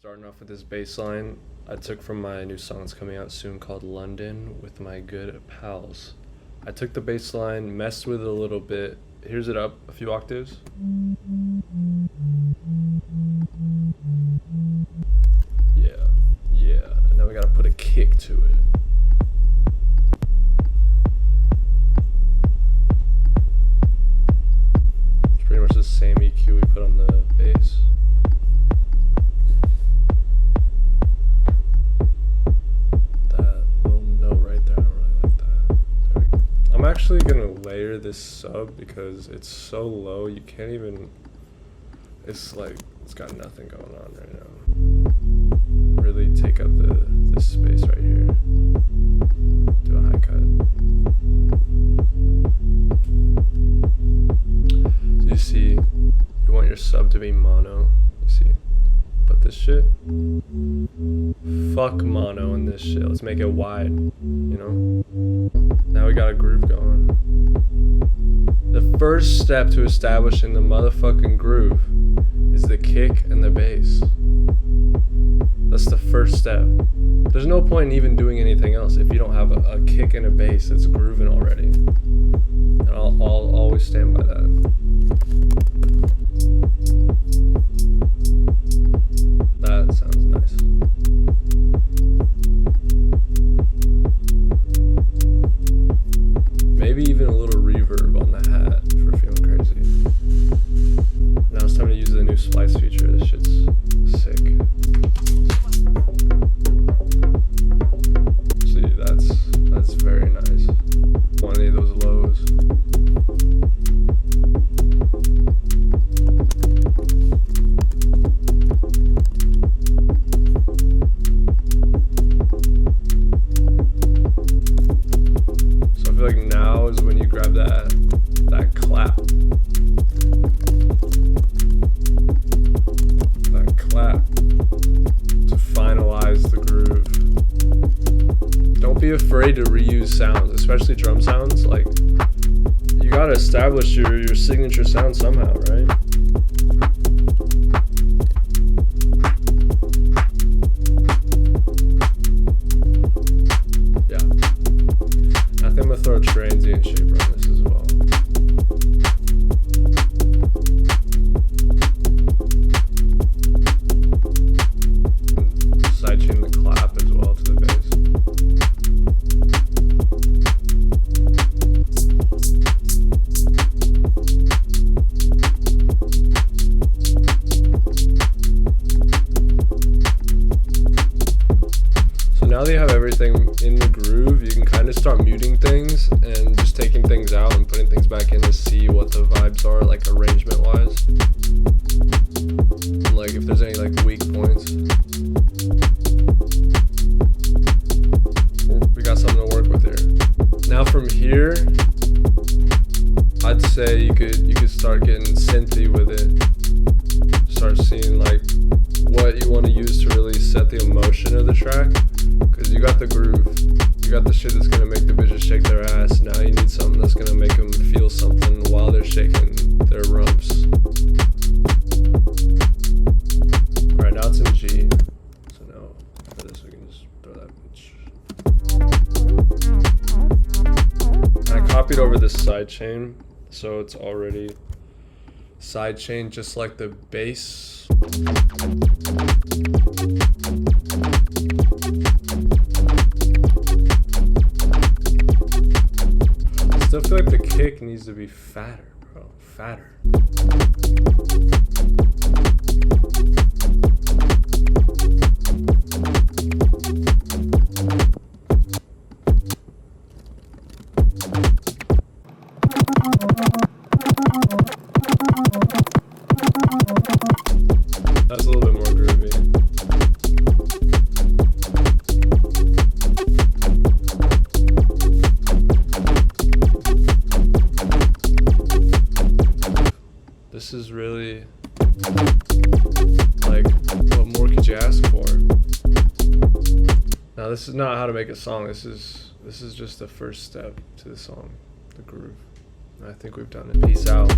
Starting off with this bass line I took from my new song that's coming out soon called London with my good pals. I took the bass line, messed with it a little bit. Here's it up a few octaves. Yeah. And now we gotta put a kick to it. It's pretty much the same EQ we put on the bass. I'm actually gonna layer this sub because it's so low you can't even, it's like it's got nothing going on right now. Really take up this space right here. Do a high cut. So you see, you want your sub to be mono, you see. But this shit, fuck mono in this shit. Let's make it wide, you know? Now we got a groove going. The first step to establishing the motherfucking groove is the kick and the bass. That's the first step. There's no point in even doing anything else if you don't have a kick and a bass that's grooving already. And I'll always stand by that. That sounds nice. Maybe even a little reverb on the hat for feeling crazy. Now it's time to use the new splice feature. This shit's sick. See, that's very nice. Want any of those lows. So I feel like now is when you grab that clap. That clap to finalize the groove. Don't be afraid to reuse sounds, especially drum sounds. Like, you gotta establish your signature sound somehow, right? I think I'm gonna throw a transient shaper on this as well. Sidechain the clap as well to the bass. So now that you have everything in the groove, you can kind of start muting things and just taking things out and putting things back in to see what the vibes are, like arrangement wise. And like if there's any like weak points. We got something to work with here. Now from here, I'd say you could start getting synthy with it. Start seeing like what you want to use to really set the emotion of the track. Cause you got the groove, you got the shit that's gonna make the bitches shake their ass. Now you need something that's gonna make them feel something while they're shaking their rumps. Alright, now it's in G. So now after this we can just throw that bitch. And I copied over this side chain, so it's already side chain just like the bass. I still feel like the kick needs to be fatter, bro. Fatter. That's a little bit more groovy. This is really, like, what more could you ask for? Now this is not how to make a song. This is just the first step to the song, the groove. And I think we've done it. Peace out.